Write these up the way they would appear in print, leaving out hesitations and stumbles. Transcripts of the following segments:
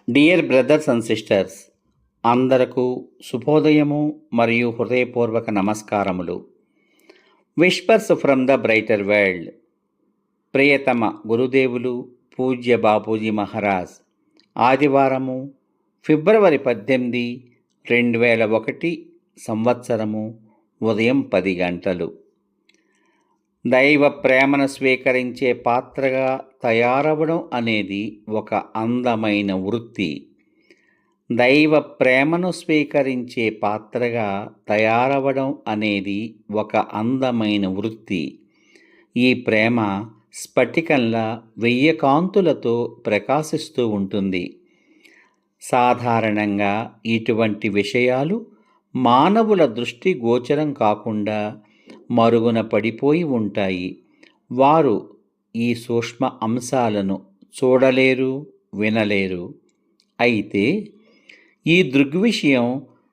Dear brothers and sisters, అందరకు శుభోదయము మరియు హృదయపూర్వక నమస్కారములు. Whispers from the brighter world. ప్రియతమ గురుదేవులు పూజ్య బాపూజీ మహారాజ్ ఆదివారము ఫిబ్రవరి 18, 2001 సంవత్సరము ఉదయం 10 గంటలు. దైవ ప్రేమను స్వీకరించే పాత్రగా తయారవడం అనేది ఒక అందమైన వృత్తి. దైవ ప్రేమను స్వీకరించే పాత్రగా తయారవడం అనేది ఒక అందమైన వృత్తి. ఈ ప్రేమ స్ఫటికంలా 1000 కాంతులతో ప్రకాశిస్తూ ఉంటుంది. సాధారణంగా ఇటువంటి విషయాలు మానవుల దృష్టి గోచరం కాకుండా మరుగున పడిపోయి ఉంటాయి. వారు ఈ సూక్ష్మ అంశాలను చూడలేరు, వినలేరు. అయితే ఈ దృగ్విషయం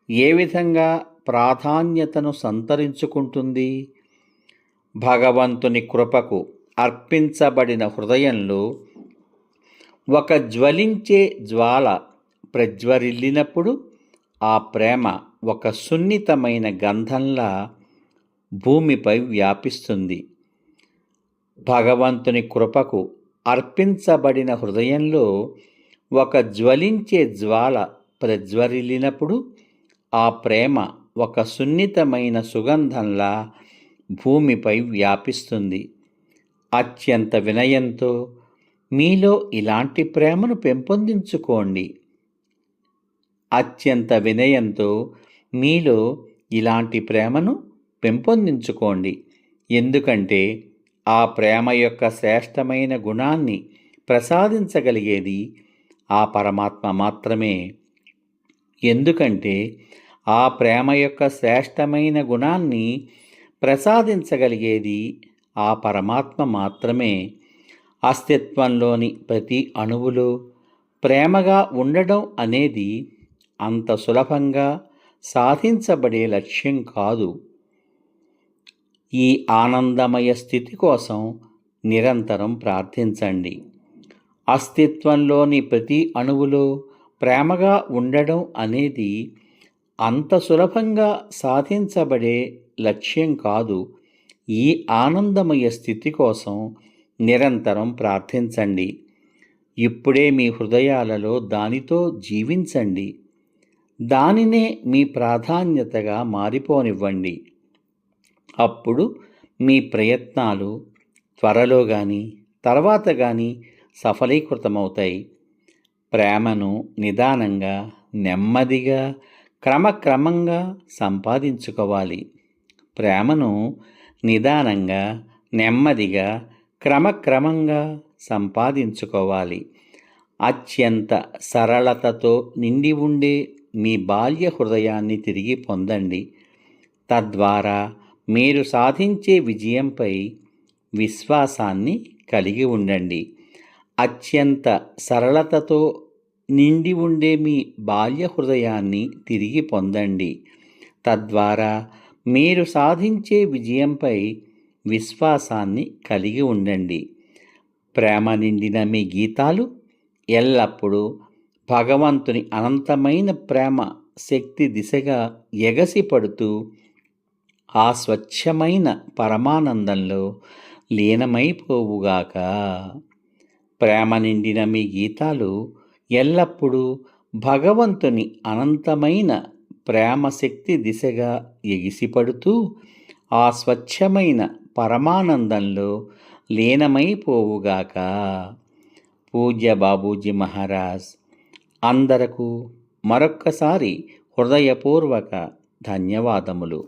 ఏ విధంగా ప్రాధాన్యతను సంతరించుకుంటుంది? భగవంతుని కృపకు అర్పించబడిన హృదయంలో ఒక జ్వలించే జ్వాల ప్రజ్వరిల్లినప్పుడు ఆ ప్రేమ ఒక సున్నితమైన గంధంలా భూమిపై వ్యాపిస్తుంది. భగవంతుని కృపకు అర్పించబడిన హృదయంలో ఒక జ్వలించే జ్వాల ప్రజ్వరిల్లినప్పుడు ఆ ప్రేమ ఒక సున్నితమైన సుగంధంలా భూమిపై వ్యాపిస్తుంది. అత్యంత వినయంతో మీలో ఇలాంటి ప్రేమను పెంపొందించుకోండి. అత్యంత వినయంతో మీలో ఇలాంటి ప్రేమను పెంపొందించుకోండి. ఎందుకంటే ఆ ప్రేమ యొక్క శ్రేష్టమైన గుణాన్ని ప్రసాదించగలిగేది ఆ పరమాత్మ మాత్రమే. ఎందుకంటే ఆ ప్రేమ యొక్క శ్రేష్టమైన గుణాన్ని ప్రసాదించగలిగేది ఆ పరమాత్మ మాత్రమే. అస్తిత్వంలోని ప్రతి అణువులో ప్రేమగా ఉండడం అనేది అంత సులభంగా సాధించబడే లక్ష్యం కాదు. ఈ ఆనందమయ స్థితి కోసం నిరంతరం ప్రార్థించండి. అస్తిత్వంలోని ప్రతి అణువులో ప్రేమగా ఉండడం అనేది అంత సులభంగా సాధించబడే లక్ష్యం కాదు. ఈ ఆనందమయ స్థితి కోసం నిరంతరం ప్రార్థించండి. ఇప్పుడే మీ హృదయాలలో దానితో జీవించండి. దానినే మీ ప్రాధాన్యతగా మారిపోనివ్వండి. అప్పుడు మీ ప్రయత్నాలు త్వరలో కానీ తర్వాత కానీ సఫలీకృతమవుతాయి. ప్రేమను నిదానంగా, నెమ్మదిగా, క్రమక్రమంగా సంపాదించుకోవాలి. ప్రేమను నిదానంగా, నెమ్మదిగా, క్రమక్రమంగా సంపాదించుకోవాలి. అత్యంత సరళతతో నిండి ఉండే మీ బాల్య హృదయాన్ని తిరిగి పొందండి. తద్వారా మీరు సాధించే విజయంపై విశ్వాసాన్ని కలిగి ఉండండి. అత్యంత సరళతతో నిండి ఉండే మీ బాల్య హృదయాన్ని తిరిగి పొందండి. తద్వారా మీరు సాధించే విజయంపై విశ్వాసాన్ని కలిగి ఉండండి. ప్రేమ నిండిన మీ గీతాలు ఎల్లప్పుడూ భగవంతుని అనంతమైన ప్రేమ శక్తి దిశగా ఎగసిపడుతూ ఆ స్వచ్ఛమైన పరమానందంలో లీనమైపోవుగాక. ప్రేమ నిండిన మీ గీతాలు ఎల్లప్పుడూ భగవంతుని అనంతమైన ప్రేమ శక్తి దిశగా ఎగిసిపడుతూ ఆ స్వచ్ఛమైన పరమానందంలో లీనమైపోవుగాక. పూజ్య బాపూజీ మహారాజ్ అందరకు మరొక్కసారి హృదయపూర్వక ధన్యవాదములు.